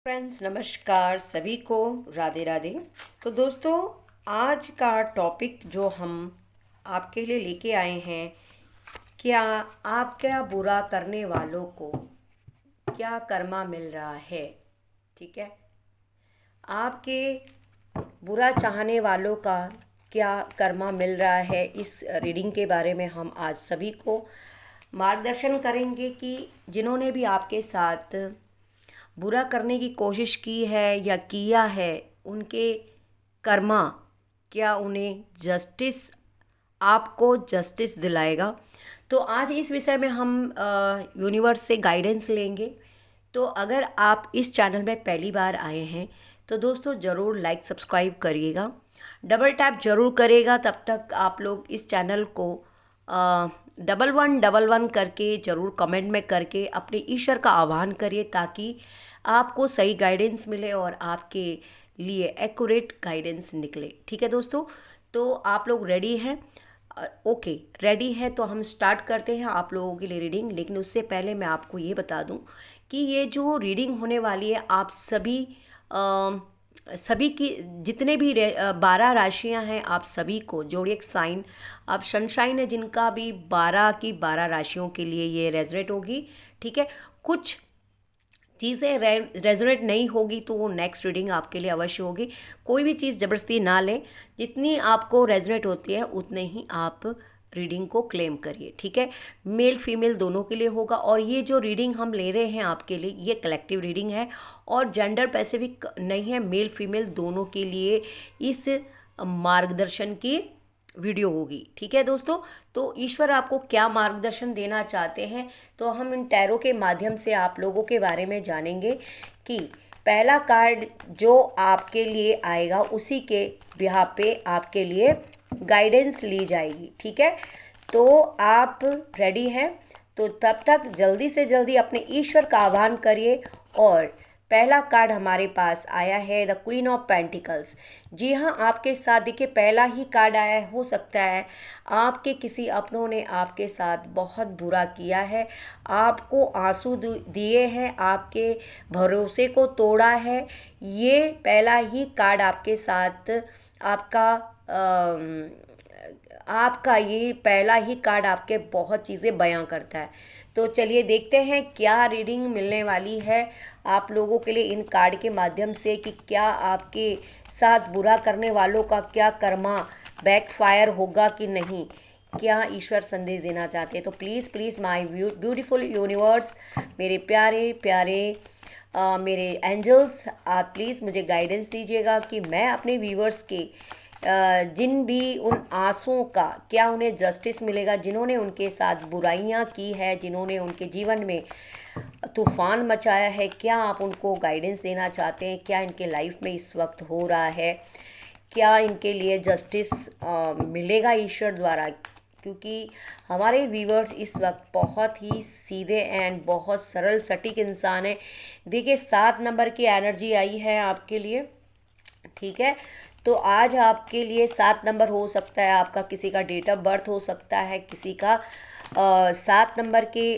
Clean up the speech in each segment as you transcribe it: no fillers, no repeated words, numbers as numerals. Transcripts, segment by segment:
Friends, नमस्कार सभी को। राधे राधे। तो दोस्तों, आज का टॉपिक जो हम आपके लिए लेके आए हैं, क्या आपका बुरा करने वालों को क्या कर्मा मिल रहा है। ठीक है, आपके बुरा चाहने वालों का क्या कर्मा मिल रहा है। इस रीडिंग के बारे में हम आज सभी को मार्गदर्शन करेंगे कि जिन्होंने भी आपके साथ बुरा करने की कोशिश की है या किया है, उनके कर्मा क्या उन्हें जस्टिस, आपको जस्टिस दिलाएगा। तो आज इस विषय में हम यूनिवर्स से गाइडेंस लेंगे। तो अगर आप इस चैनल में पहली बार आए हैं तो दोस्तों ज़रूर लाइक सब्सक्राइब करिएगा, डबल टैप ज़रूर करेगा। तब तक आप लोग इस चैनल को 1111 करके ज़रूर कमेंट में करके अपने ईश्वर का आह्वान करिए, ताकि आपको सही गाइडेंस मिले और आपके लिए एक्यूरेट गाइडेंस निकले। ठीक है दोस्तों, तो आप लोग रेडी हैं? ओके, रेडी है तो हम स्टार्ट करते हैं आप लोगों के लिए रीडिंग। लेकिन उससे पहले मैं आपको ये बता दूं कि ये जो रीडिंग होने वाली है, आप सभी की जितने भी 12 राशियां हैं, आप सभी को जोड़िए साइन। आप सनशाइन है जिनका भी 12 की 12 राशियों के लिए ये रेजोनेट होगी। ठीक है, कुछ चीज़ें रेजोनेट नहीं होगी तो वो नेक्स्ट रीडिंग आपके लिए अवश्य होगी। कोई भी चीज़ ज़बरदस्ती ना लें, जितनी आपको रेजोनेट होती है उतने ही आप रीडिंग को क्लेम करिए। ठीक है, मेल फीमेल दोनों के लिए होगा। और ये जो रीडिंग हम ले रहे हैं आपके लिए, ये कलेक्टिव रीडिंग है और जेंडर स्पेसिफिक नहीं है, मेल फीमेल दोनों के लिए इस मार्गदर्शन की वीडियो होगी। ठीक है दोस्तों, तो ईश्वर आपको क्या मार्गदर्शन देना चाहते हैं, तो हम इन टैरो के माध्यम से आप लोगों के बारे में जानेंगे कि पहला कार्ड जो आपके लिए आएगा उसी के बिहार पे आपके लिए गाइडेंस ली जाएगी। ठीक है, तो आप रेडी हैं? तो तब तक जल्दी से जल्दी अपने ईश्वर का आह्वान करिए। और पहला कार्ड हमारे पास आया है द क्वीन ऑफ पेंटिकल्स। जी हाँ, आपके साथ देखिए पहला ही कार्ड आया है। हो सकता है आपके किसी अपनों ने आपके साथ बहुत बुरा किया है, आपको आंसू दिए हैं, आपके भरोसे को तोड़ा है। ये पहला ही कार्ड आपके साथ आपका ये पहला ही कार्ड आपके बहुत चीज़ें बयां करता है। तो चलिए देखते हैं क्या रीडिंग मिलने वाली है आप लोगों के लिए इन कार्ड के माध्यम से, कि क्या आपके साथ बुरा करने वालों का क्या कर्मा बैकफायर होगा कि नहीं, क्या ईश्वर संदेश देना चाहते हैं। तो please please my beautiful universe, मेरे प्यारे प्यारे मेरे एंजल्स, आप प्लीज़ मुझे गाइडेंस दीजिएगा कि मैं अपने व्यूवर्स के जिन भी उन आंसुओं का क्या उन्हें जस्टिस मिलेगा, जिन्होंने उनके साथ बुराइयां की है, जिन्होंने उनके जीवन में तूफान मचाया है, क्या आप उनको गाइडेंस देना चाहते हैं, क्या इनके लाइफ में इस वक्त हो रहा है, क्या इनके लिए जस्टिस मिलेगा ईश्वर द्वारा। क्योंकि हमारे व्यूवर्स इस वक्त बहुत ही सीधे एंड बहुत सरल सटीक इंसान हैं। देखिए 7 नंबर की एनर्जी आई है आपके लिए। ठीक है, तो आज आपके लिए 7 नंबर हो सकता है, आपका किसी का डेट ऑफ बर्थ हो सकता है, किसी का 7 नंबर की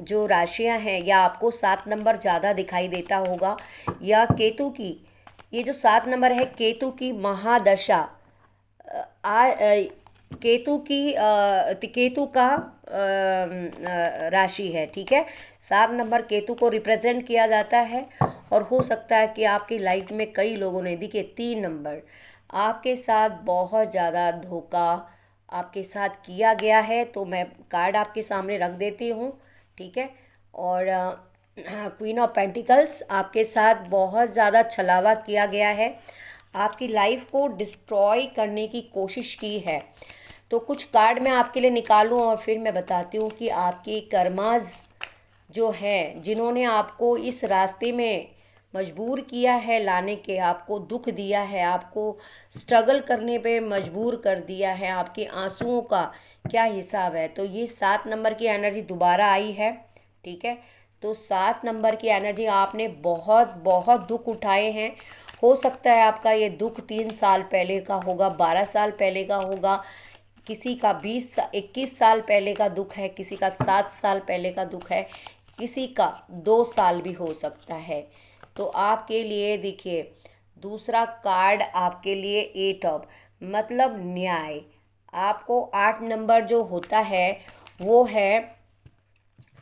जो राशियां हैं, या आपको 7 नंबर ज़्यादा दिखाई देता होगा, या केतु की ये जो 7 नंबर है, केतु की महादशा केतु का राशि है। ठीक है, 7 नंबर केतु को रिप्रेजेंट किया जाता है। और हो सकता है कि आपकी लाइफ में कई लोगों ने, देखिए 3 नंबर, आपके साथ बहुत ज़्यादा धोखा आपके साथ किया गया है। तो मैं कार्ड आपके सामने रख देती हूँ। ठीक है, और क्वीन ऑफ पेंटिकल्स, आपके साथ बहुत ज़्यादा छलावा किया गया है, आपकी लाइफ को डिस्ट्रॉय करने की कोशिश की है। तो कुछ कार्ड मैं आपके लिए निकालूं और फिर मैं बताती हूँ कि आपकी कर्माज जो हैं, जिन्होंने आपको इस रास्ते में मजबूर किया है लाने के, आपको दुख दिया है, आपको स्ट्रगल करने पे मजबूर कर दिया है, आपके आंसुओं का क्या हिसाब है। तो ये 7 नंबर की एनर्जी दोबारा आई है। ठीक है, तो 7 नंबर की एनर्जी, आपने बहुत बहुत दुख उठाए हैं। हो सकता है आपका ये दुख 3 साल पहले का होगा, 12 साल पहले का होगा, किसी का 21 साल पहले का दुख है, किसी का 7 साल पहले का दुख है, किसी का 2 साल भी हो सकता है। तो आपके लिए देखिए दूसरा कार्ड आपके लिए 8 ऑफ, मतलब न्याय। आपको 8 नंबर जो होता है वो है,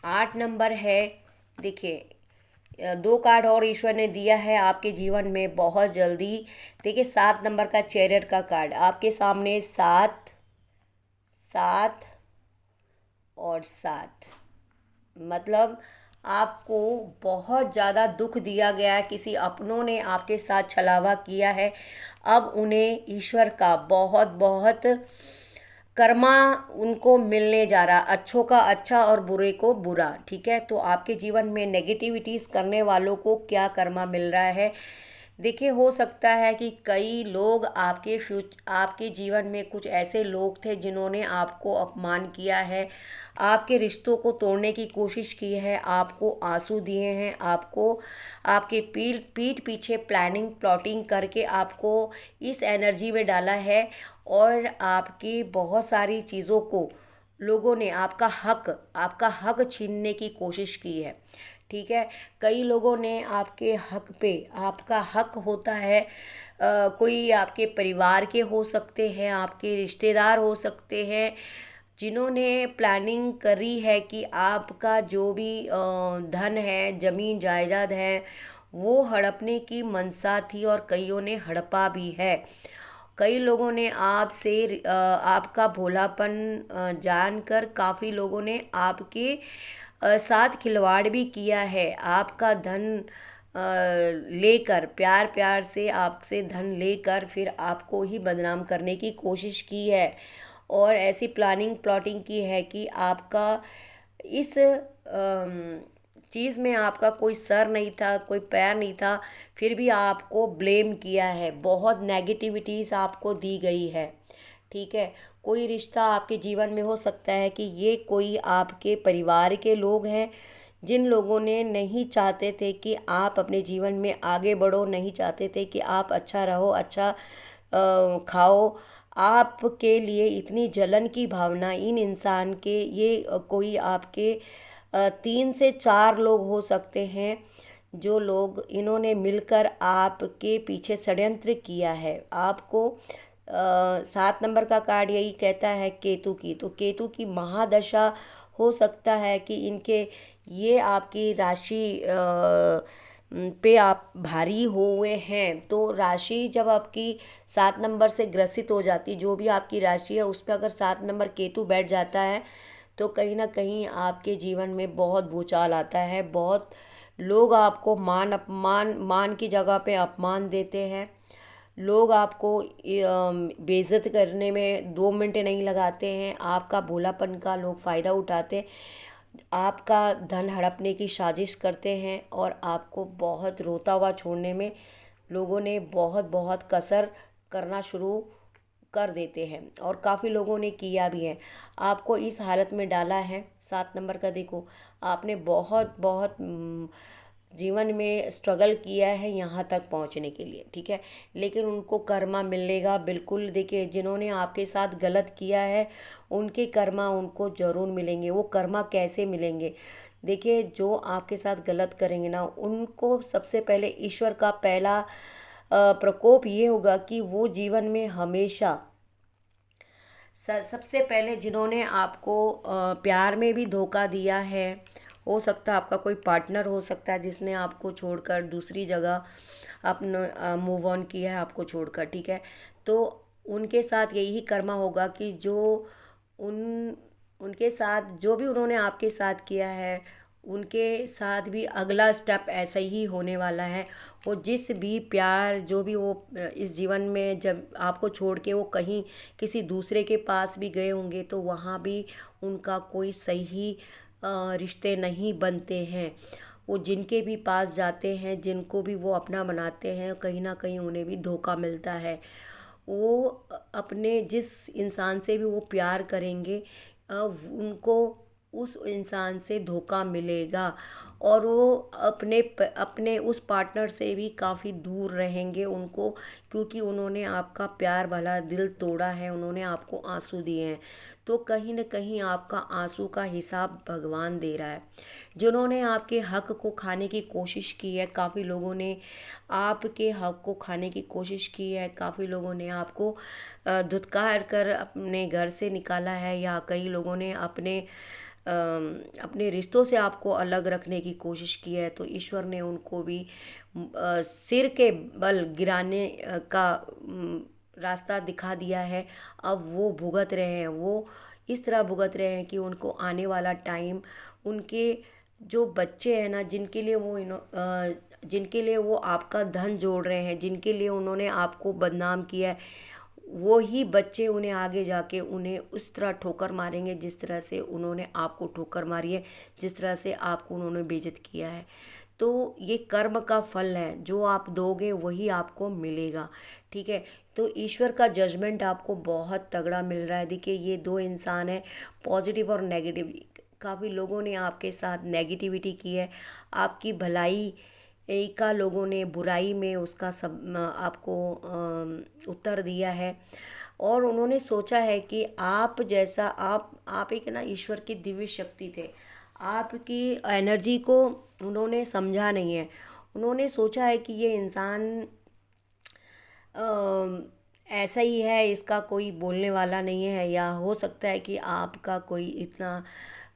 8 नंबर है, देखिए 2 कार्ड और ईश्वर ने दिया है आपके जीवन में बहुत जल्दी। देखिए 7 नंबर का चैरियट का कार्ड आपके सामने, 7 7 और 7, मतलब आपको बहुत ज़्यादा दुख दिया गया है, किसी अपनों ने आपके साथ छलावा किया है। अब उन्हें ईश्वर का बहुत बहुत कर्मा उनको मिलने जा रहा, अच्छों का अच्छा और बुरे को बुरा, ठीक है। तो आपके जीवन में नेगेटिविटीज़ करने वालों को क्या कर्मा मिल रहा है, देखिए हो सकता है कि कई लोग आपके जीवन में कुछ ऐसे लोग थे जिन्होंने आपको अपमान किया है, आपके रिश्तों को तोड़ने की कोशिश की है, आपको आंसू दिए हैं, आपको आपके पीठ पीछे प्लानिंग प्लॉटिंग करके आपको इस एनर्जी में डाला है, और आपकी बहुत सारी चीज़ों को लोगों ने आपका हक छीनने की कोशिश की है, ठीक है। कई लोगों ने आपके हक पे, आपका हक होता है, कोई आपके परिवार के हो सकते हैं, आपके रिश्तेदार हो सकते हैं, जिन्होंने प्लानिंग करी है कि आपका जो भी धन है, ज़मीन जायदाद है, वो हड़पने की मनसा थी और कईयों ने हड़पा भी है। कई लोगों ने आपसे आपका भोलापन जानकर काफ़ी लोगों ने आपके साथ खिलवाड़ भी किया है, आपका धन लेकर, प्यार प्यार से आपसे धन लेकर फिर आपको ही बदनाम करने की कोशिश की है, और ऐसी प्लानिंग प्लॉटिंग की है कि आपका इस चीज़ में आपका कोई सर नहीं था, कोई पैर नहीं था, फिर भी आपको ब्लेम किया है, बहुत नेगेटिविटीज़ आपको दी गई है, ठीक है। कोई रिश्ता आपके जीवन में हो सकता है कि ये कोई आपके परिवार के लोग हैं, जिन लोगों ने नहीं चाहते थे कि आप अपने जीवन में आगे बढ़ो, नहीं चाहते थे कि आप अच्छा रहो, अच्छा खाओ। आपके लिए इतनी जलन की भावना इन इंसान के, ये कोई आपके 3 से 4 लोग हो सकते हैं, जो लोग इन्होंने मिलकर आपके पीछे षड्यंत्र किया है। आपको 7 नंबर का कार्ड यही कहता है केतु की, तो केतु की महादशा हो सकता है कि इनके ये आपकी राशि पे आप भारी हुए हैं, तो राशि जब आपकी 7 नंबर से ग्रसित हो जाती, जो भी आपकी राशि है उस पर अगर 7 नंबर केतु बैठ जाता है, तो कहीं ना कहीं आपके जीवन में बहुत भूचाल आता है, बहुत लोग आपको मान की जगह पे अपमान देते हैं, लोग आपको बेइज्जत करने में 2 मिनट नहीं लगाते हैं, आपका भोलापन का लोग फ़ायदा उठाते हैं, आपका धन हड़पने की साजिश करते हैं, और आपको बहुत रोता हुआ छोड़ने में लोगों ने बहुत बहुत कसर करना शुरू कर देते हैं, और काफ़ी लोगों ने किया भी है, आपको इस हालत में डाला है। 7 नंबर का देखो, आपने बहुत बहुत जीवन में स्ट्रगल किया है यहाँ तक पहुँचने के लिए, ठीक है, लेकिन उनको कर्मा मिलेगा बिल्कुल। देखिए जिन्होंने आपके साथ गलत किया है उनके कर्मा उनको ज़रूर मिलेंगे। वो कर्मा कैसे मिलेंगे, देखिए जो आपके साथ गलत करेंगे ना, उनको सबसे पहले ईश्वर का पहला प्रकोप ये होगा कि वो जीवन में हमेशा सबसे पहले जिन्होंने आपको प्यार में भी धोखा दिया है, हो सकता है आपका कोई पार्टनर हो सकता है जिसने आपको छोड़कर दूसरी जगह अपना मूव ऑन किया है आपको छोड़कर, ठीक है। तो उनके साथ यही कर्मा होगा कि जो उन उनके साथ जो भी उन्होंने आपके साथ किया है, उनके साथ भी अगला स्टेप ऐसा ही होने वाला है। वो जिस भी प्यार जो भी वो इस जीवन में जब आपको छोड़ के वो कहीं किसी दूसरे के पास भी गए होंगे, तो वहाँ भी उनका कोई सही रिश्ते नहीं बनते हैं। वो जिनके भी पास जाते हैं, जिनको भी वो अपना बनाते हैं, कहीं ना कहीं उन्हें भी धोखा मिलता है। वो अपने जिस इंसान से भी वो प्यार करेंगे, उनको उस इंसान से धोखा मिलेगा, और वो अपने उस पार्टनर से भी काफ़ी दूर रहेंगे उनको, क्योंकि उन्होंने आपका प्यार भला दिल तोड़ा है, उन्होंने आपको आंसू दिए हैं। तो कहीं न कहीं आपका आंसू का हिसाब भगवान दे रहा है। जिन्होंने आपके हक को खाने की कोशिश की है, काफ़ी लोगों ने आपके हक को खाने की कोशिश की है, काफ़ी लोगों ने आपको धुतकार कर अपने घर से निकाला है, या कई लोगों ने अपने रिश्तों से आपको अलग रखने की कोशिश की है। तो ईश्वर ने उनको भी सिर के बल गिराने का रास्ता दिखा दिया है। अब वो भुगत रहे हैं, वो इस तरह भुगत रहे हैं कि उनको आने वाला टाइम, उनके जो बच्चे हैं ना, जिनके लिए वो आपका धन जोड़ रहे हैं, जिनके लिए उन्होंने आपको बदनाम किया है, वो ही बच्चे उन्हें आगे जाके उन्हें उस तरह ठोकर मारेंगे जिस तरह से उन्होंने आपको ठोकर मारी है, जिस तरह से आपको उन्होंने बेइज्जत किया है। तो ये कर्म का फल है, जो आप दोगे वही आपको मिलेगा। ठीक है। तो ईश्वर का जजमेंट आपको बहुत तगड़ा मिल रहा है। देखिए, ये दो इंसान हैं, पॉजिटिव और नेगेटिव। काफ़ी लोगों ने आपके साथ नेगेटिविटी की है, आपकी भलाई का लोगों ने बुराई में उसका सब आपको उत्तर दिया है। और उन्होंने सोचा है कि आप जैसा आप एक ना ईश्वर की दिव्य शक्ति थे, आपकी एनर्जी को उन्होंने समझा नहीं है। उन्होंने सोचा है कि ये इंसान ऐसा ही है, इसका कोई बोलने वाला नहीं है, या हो सकता है कि आपका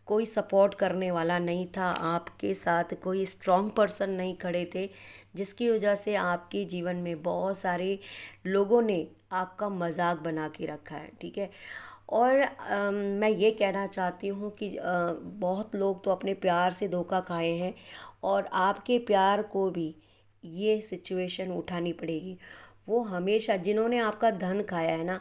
कोई सपोर्ट करने वाला नहीं था, आपके साथ कोई स्ट्रॉन्ग पर्सन नहीं खड़े थे, जिसकी वजह से आपके जीवन में बहुत सारे लोगों ने आपका मजाक बना के रखा है। ठीक है। और मैं ये कहना चाहती हूँ कि बहुत लोग तो अपने प्यार से धोखा खाए हैं, और आपके प्यार को भी ये सिचुएशन उठानी पड़ेगी। वो हमेशा जिन्होंने आपका धन खाया है ना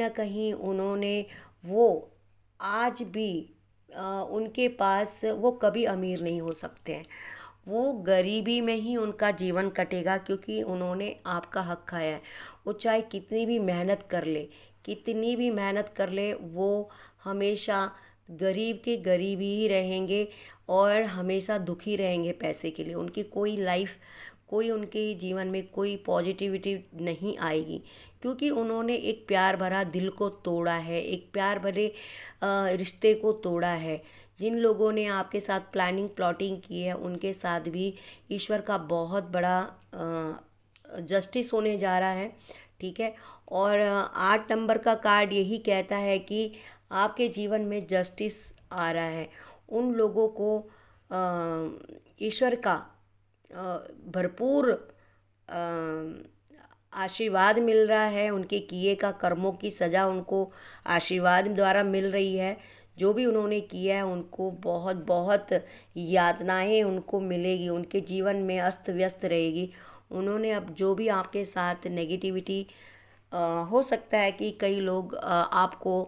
कहीं उन्होंने वो आज भी उनके पास वो कभी अमीर नहीं हो सकते हैं। वो गरीबी में ही उनका जीवन कटेगा, क्योंकि उन्होंने आपका हक खाया है। वो चाहे कितनी भी मेहनत कर ले, वो हमेशा गरीब के गरीब ही रहेंगे, और हमेशा दुखी रहेंगे पैसे के लिए। कोई उनके जीवन में कोई पॉजिटिविटी नहीं आएगी, क्योंकि उन्होंने एक प्यार भरा दिल को तोड़ा है, एक प्यार भरे रिश्ते को तोड़ा है। जिन लोगों ने आपके साथ प्लानिंग प्लॉटिंग की है, उनके साथ भी ईश्वर का बहुत बड़ा जस्टिस होने जा रहा है। ठीक है। और 8 नंबर का कार्ड यही कहता है कि आपके जीवन में जस्टिस आ रहा है। उन लोगों को ईश्वर का भरपूर आशीर्वाद मिल रहा है, उनके किए का कर्मों की सज़ा उनको आशीर्वाद द्वारा मिल रही है। जो भी उन्होंने किया है उनको बहुत बहुत यातनाएं उनको मिलेगी, उनके जीवन में अस्त व्यस्त रहेगी। उन्होंने अब जो भी आपके साथ नेगेटिविटी, हो सकता है कि कई लोग आपको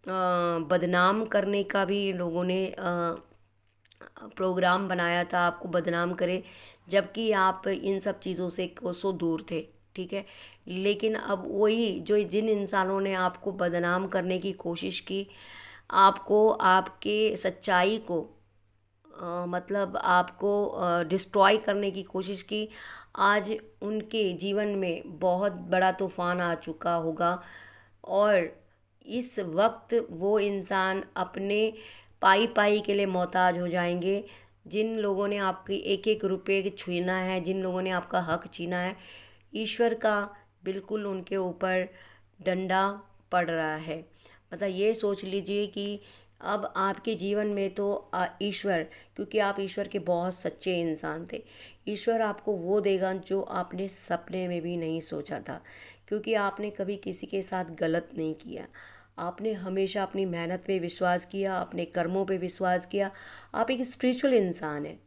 बदनाम करने का भी लोगों ने प्रोग्राम बनाया था, आपको बदनाम करे, जबकि आप इन सब चीज़ों से कोसों दूर थे। ठीक है। लेकिन अब वही जो जिन इंसानों ने आपको बदनाम करने की कोशिश की, आपको आपके सच्चाई को मतलब आपको डिस्ट्रॉय करने की कोशिश की, आज उनके जीवन में बहुत बड़ा तूफान आ चुका होगा। और इस वक्त वो इंसान अपने पाई पाई के लिए मोहताज हो जाएंगे। जिन लोगों ने आपके एक एक रुपये छीना है, जिन लोगों ने आपका हक छीना है, ईश्वर का बिल्कुल उनके ऊपर डंडा पड़ रहा है। मतलब ये सोच लीजिए कि अब आपके जीवन में तो ईश्वर, क्योंकि आप ईश्वर के बहुत सच्चे इंसान थे, ईश्वर आपको वो देगा जो आपने सपने में भी नहीं सोचा था, क्योंकि आपने कभी किसी के साथ गलत नहीं किया। आपने हमेशा अपनी मेहनत पे विश्वास किया, अपने कर्मों पे विश्वास किया। आप एक स्पिरिचुअल इंसान हैं,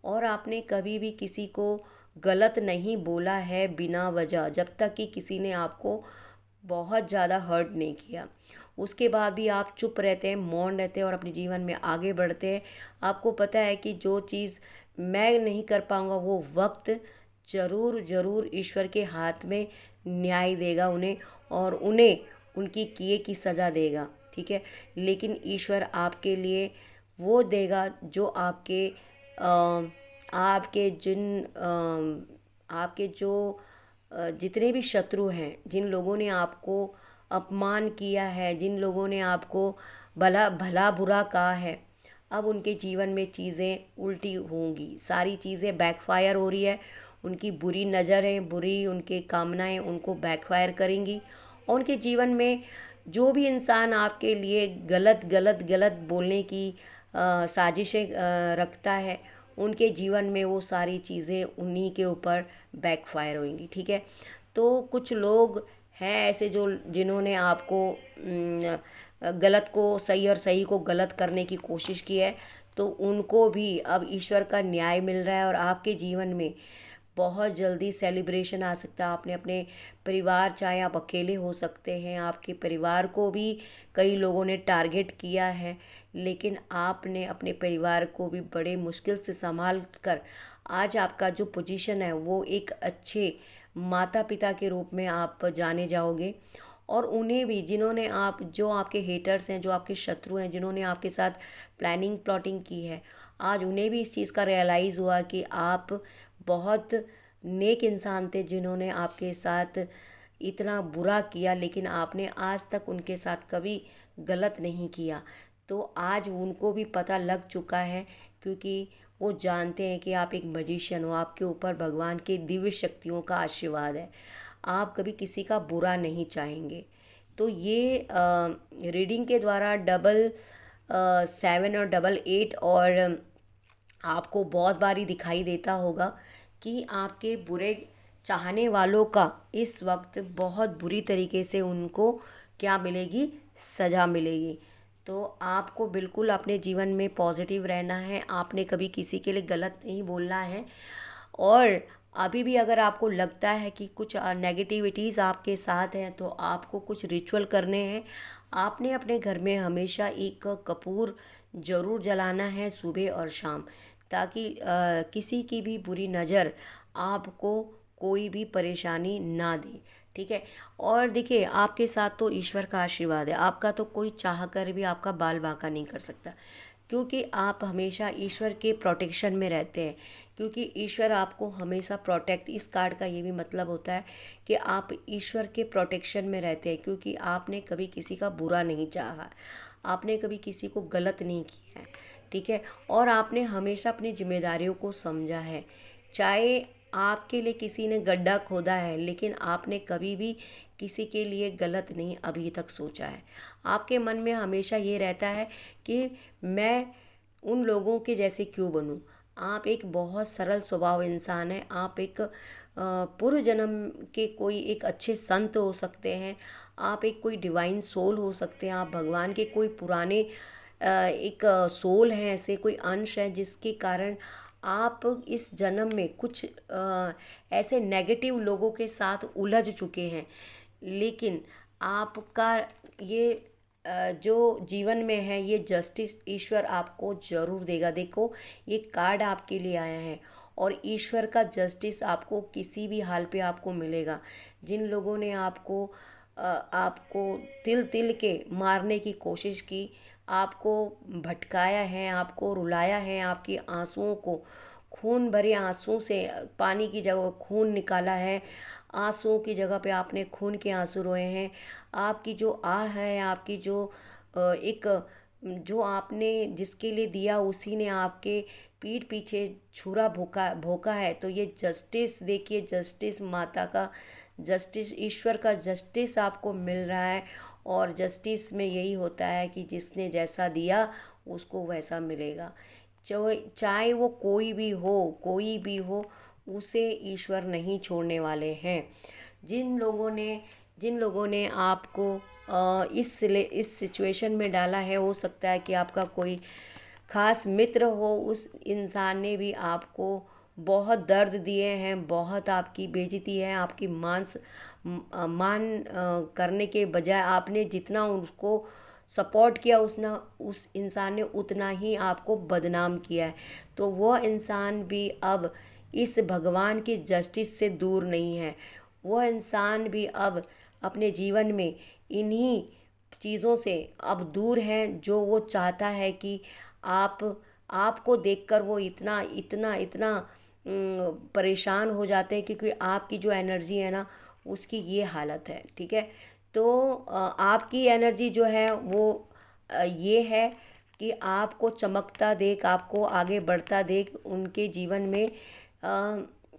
और आपने कभी भी किसी को गलत नहीं बोला है बिना वजह, जब तक कि किसी ने आपको बहुत ज़्यादा हर्ट नहीं किया। उसके बाद भी आप चुप रहते हैं, मौन रहते हैं, और अपने जीवन में आगे बढ़ते हैं। आपको पता है कि जो चीज़ मैं नहीं कर पाऊँगा, वो वक्त ज़रूर ज़रूर ईश्वर के हाथ में न्याय देगा उन्हें, और उन्हें उनकी किए की सज़ा देगा। ठीक है। लेकिन ईश्वर आपके लिए वो देगा जो आपके अ, आपके आपके जो जितने भी शत्रु हैं, जिन लोगों ने आपको अपमान किया है, जिन लोगों ने आपको भला भला बुरा कहा है, अब उनके जीवन में चीज़ें उल्टी होंगी, सारी चीज़ें बैकफायर हो रही है। उनकी बुरी नज़रें, बुरी उनके कामनाएं उनको बैकफायर करेंगी, और उनके जीवन में जो भी इंसान आपके लिए गलत गलत गलत बोलने की साजिशें रखता है, उनके जीवन में वो सारी चीज़ें उन्हीं के ऊपर बैकफायर होंगी। ठीक है। तो कुछ लोग हैं ऐसे जो जिन्होंने आपको गलत को सही और सही को गलत करने की कोशिश की है, तो उनको भी अब ईश्वर का न्याय मिल रहा है, और आपके जीवन में बहुत जल्दी सेलिब्रेशन आ सकता है। आपने अपने परिवार, चाहे आप अकेले हो सकते हैं, आपके परिवार को भी कई लोगों ने टारगेट किया है, लेकिन आपने अपने परिवार को भी बड़े मुश्किल से संभाल कर आज आपका जो पोजीशन है वो एक अच्छे माता पिता के रूप में आप जाने जाओगे। और उन्हें भी, जिन्होंने आप जो आपके हेटर्स हैं, जो आपके शत्रु हैं, जिन्होंने आपके साथ प्लानिंग प्लॉटिंग की है, आज उन्हें भी इस चीज़ का रियलाइज़ हुआ कि आप बहुत नेक इंसान थे, जिन्होंने आपके साथ इतना बुरा किया, लेकिन आपने आज तक उनके साथ कभी गलत नहीं किया। तो आज उनको भी पता लग चुका है, क्योंकि वो जानते हैं कि आप एक मैजिशियन हो, आपके ऊपर भगवान के दिव्य शक्तियों का आशीर्वाद है, आप कभी किसी का बुरा नहीं चाहेंगे। तो ये रीडिंग के द्वारा 7 और 8 और आपको बहुत बारी दिखाई देता होगा कि आपके बुरे चाहने वालों का इस वक्त बहुत बुरी तरीके से उनको क्या मिलेगी, सज़ा मिलेगी। तो आपको बिल्कुल अपने जीवन में पॉजिटिव रहना है, आपने कभी किसी के लिए गलत नहीं बोलना है। और अभी भी अगर आपको लगता है कि कुछ नेगेटिविटीज़ आपके साथ हैं, तो आपको कुछ रिचुअल करने हैं। आपने अपने घर में हमेशा एक कपूर ज़रूर जलाना है सुबह और शाम, ताकि किसी की भी बुरी नज़र आपको कोई भी परेशानी ना दे। ठीक है। और देखिए, आपके साथ तो ईश्वर का आशीर्वाद है, आपका तो कोई चाह कर भी आपका बाल बांका नहीं कर सकता, क्योंकि आप हमेशा ईश्वर के प्रोटेक्शन में रहते हैं। क्योंकि ईश्वर आपको हमेशा प्रोटेक्ट, इस कार्ड का ये भी मतलब होता है कि आप ईश्वर के प्रोटेक्शन में रहते हैं, क्योंकि आपने कभी किसी का बुरा नहीं चाहा, आपने कभी किसी को गलत नहीं किया है। ठीक है। और आपने हमेशा अपनी जिम्मेदारियों को समझा है, चाहे आपके लिए किसी ने गड्ढा खोदा है, लेकिन आपने कभी भी किसी के लिए गलत नहीं अभी तक सोचा है। आपके मन में हमेशा ये रहता है कि मैं उन लोगों के जैसे क्यों बनूं। आप एक बहुत सरल स्वभाव इंसान हैं, आप एक पूर्व जन्म के कोई एक अच्छे संत हो सकते हैं, आप एक कोई डिवाइन सोल हो सकते हैं, आप भगवान के कोई पुराने एक सोल हैं, ऐसे कोई अंश है जिसके कारण आप इस जन्म में कुछ ऐसे नेगेटिव लोगों के साथ उलझ चुके हैं। लेकिन आपका ये जो जीवन में है, ये जस्टिस ईश्वर आपको ज़रूर देगा। देखो, ये कार्ड आपके लिए आया है, और ईश्वर का जस्टिस आपको किसी भी हाल पे आपको मिलेगा। जिन लोगों ने आपको तिल तिल के मारने की कोशिश की, आपको भटकाया है, आपको रुलाया है, आपके आंसुओं को, खून भरे आंसू से पानी की जगह खून निकाला है, आंसुओं की जगह पे आपने खून के आंसू रोए हैं। आपकी जो आह है, आपकी जो एक जो आपने जिसके लिए दिया, उसी ने आपके पीठ पीछे छुरा भोंका भोंका है। तो ये जस्टिस देखिए, जस्टिस माता का जस्टिस, ईश्वर का जस्टिस आपको मिल रहा है। और जस्टिस में यही होता है कि जिसने जैसा दिया उसको वैसा मिलेगा, चाहे वो कोई भी हो, उसे ईश्वर नहीं छोड़ने वाले हैं। जिन लोगों ने आपको इस सिचुएशन में डाला है, हो सकता है कि आपका कोई खास मित्र हो, उस इंसान ने भी आपको बहुत दर्द दिए हैं, बहुत आपकी बेइज्जती है, आपकी मान करने के बजाय आपने जितना उसको सपोर्ट किया, उस इंसान ने उतना ही आपको बदनाम किया है। तो वह इंसान भी अब इस भगवान की जस्टिस से दूर नहीं है। वह इंसान भी अब अपने जीवन में इन्हीं चीज़ों से अब दूर है, जो वो चाहता है कि आप आपको देखकर वो इतना इतना इतना परेशान हो जाते हैं, क्योंकि आपकी जो एनर्जी है ना उसकी ये हालत है। ठीक है, तो आपकी एनर्जी जो है वो ये है कि आपको चमकता देख, आपको आगे बढ़ता देख, उनके जीवन में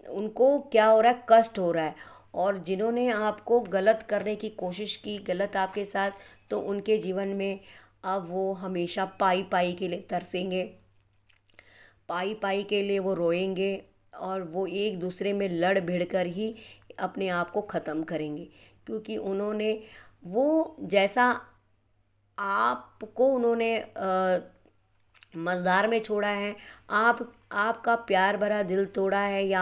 उनको क्या हो रहा है, कष्ट हो रहा है। और जिन्होंने आपको गलत करने की कोशिश की, गलत आपके साथ, तो उनके जीवन में अब वो हमेशा पाई पाई के लिए तरसेंगे, पाई पाई के लिए वो रोएंगे, और वो एक दूसरे में लड़ भिड़ कर ही अपने आप को ख़त्म करेंगे। क्योंकि उन्होंने वो जैसा आपको उन्होंने मझधार में छोड़ा है, आपका प्यार भरा दिल तोड़ा है, या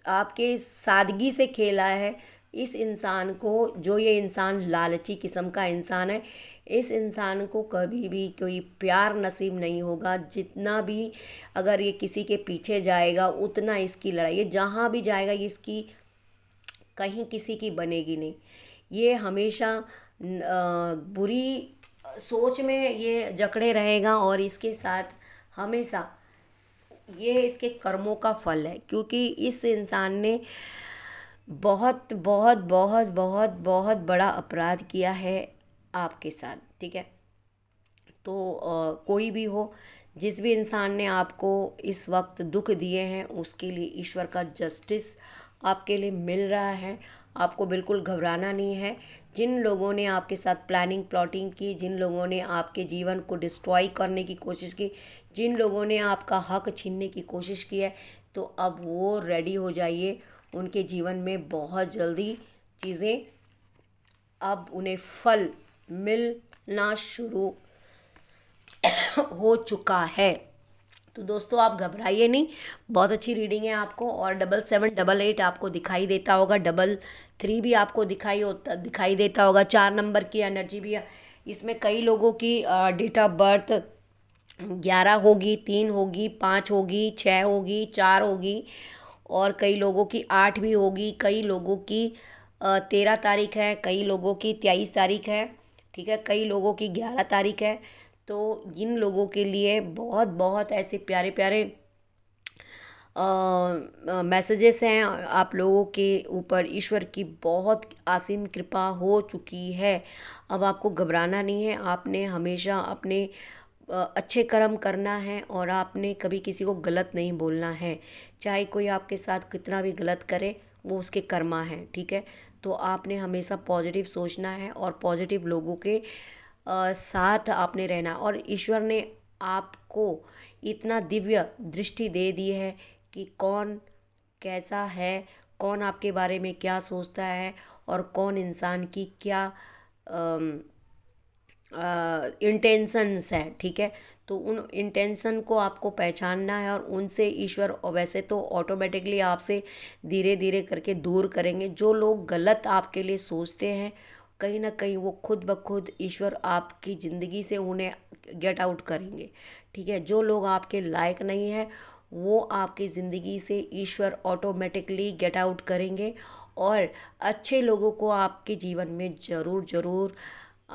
आपके सादगी से खेला है, इस इंसान को, जो ये इंसान लालची किस्म का इंसान है, इस इंसान को कभी भी कोई प्यार नसीब नहीं होगा। जितना भी अगर ये किसी के पीछे जाएगा उतना इसकी लड़ाई, ये जहाँ भी जाएगा इसकी कहीं किसी की बनेगी नहीं। ये हमेशा बुरी सोच में ये जकड़े रहेगा, और इसके साथ हमेशा ये इसके कर्मों का फल है। क्योंकि इस इंसान ने बहुत बहुत बहुत बहुत बहुत बड़ा अपराध किया है आपके साथ। ठीक है, तो कोई भी हो, जिस भी इंसान ने आपको इस वक्त दुख दिए हैं, उसके लिए ईश्वर का जस्टिस आपके लिए मिल रहा है। आपको बिल्कुल घबराना नहीं है। जिन लोगों ने आपके साथ प्लानिंग प्लॉटिंग की, जिन लोगों ने आपके जीवन को डिस्ट्रॉय करने की कोशिश की, जिन लोगों ने आपका हक छीनने की कोशिश की है, तो अब वो रेडी हो जाइए। उनके जीवन में बहुत जल्दी चीज़ें, अब उन्हें फल मिलना शुरू हो चुका है। तो दोस्तों आप घबराइए नहीं, बहुत अच्छी रीडिंग है आपको। और 7788 आपको दिखाई देता होगा, 33 भी आपको दिखाई देता होगा। 4 नंबर की एनर्जी भी है इसमें। कई लोगों की डेट ऑफ बर्थ 11 होगी, 3 होगी, 5 होगी, 6 होगी, 4 होगी, और कई लोगों की 8 भी होगी। कई लोगों की 13 तारीख है, कई लोगों की 23 तारीख है। ठीक है, कई लोगों की 11 तारीख है। तो जिन लोगों के लिए बहुत बहुत ऐसे प्यारे प्यारे मैसेजेस हैं, आप लोगों के ऊपर ईश्वर की बहुत असीम कृपा हो चुकी है। अब आपको घबराना नहीं है। आपने हमेशा अपने अच्छे कर्म करना है, और आपने कभी किसी को गलत नहीं बोलना है। चाहे कोई आपके साथ कितना भी गलत करे, वो उसके कर्मा है। ठीक है, तो आपने हमेशा पॉजिटिव सोचना है, और पॉजिटिव लोगों के साथ आपने रहना। और ईश्वर ने आपको इतना दिव्य दृष्टि दे दी है कि कौन कैसा है, कौन आपके बारे में क्या सोचता है, और कौन इंसान की क्या इंटेंशंस है। ठीक है, तो उन इंटेंशन को आपको पहचानना है, और उनसे ईश्वर वैसे तो ऑटोमेटिकली आपसे धीरे धीरे करके दूर करेंगे। जो लोग गलत आपके लिए सोचते हैं, कहीं ना कहीं वो खुद ब खुद ईश्वर आपकी ज़िंदगी से उन्हें गेट आउट करेंगे। ठीक है, जो लोग आपके लायक नहीं है, वो आपकी ज़िंदगी से ईश्वर ऑटोमेटिकली गेट आउट करेंगे, और अच्छे लोगों को आपके जीवन में ज़रूर ज़रूर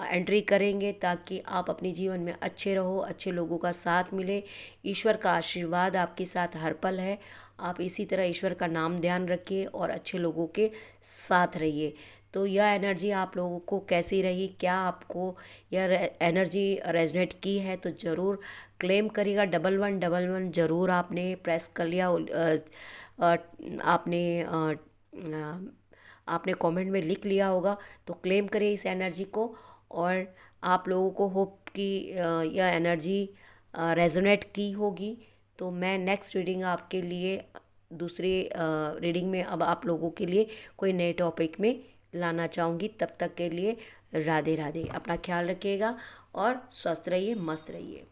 एंट्री करेंगे, ताकि आप अपने जीवन में अच्छे रहो, अच्छे लोगों का साथ मिले। ईश्वर का आशीर्वाद आपके साथ हर पल है। आप इसी तरह ईश्वर का नाम ध्यान रखिए, और अच्छे लोगों के साथ रहिए। तो यह एनर्जी आप लोगों को कैसी रही, क्या आपको यह एनर्जी रेजनेट की है, तो ज़रूर क्लेम करिएगा। 1111 ज़रूर आपने प्रेस कर लिया, आपने कमेंट में लिख लिया होगा, तो क्लेम करिए इस एनर्जी को। और आप लोगों को होप कि यह एनर्जी रेजोनेट की होगी। तो मैं नेक्स्ट रीडिंग आपके लिए, दूसरे रीडिंग में अब आप लोगों के लिए कोई नए टॉपिक में लाना चाहूँगी। तब तक के लिए राधे राधे। अपना ख्याल रखिएगा, और स्वस्थ रहिए, मस्त रहिए।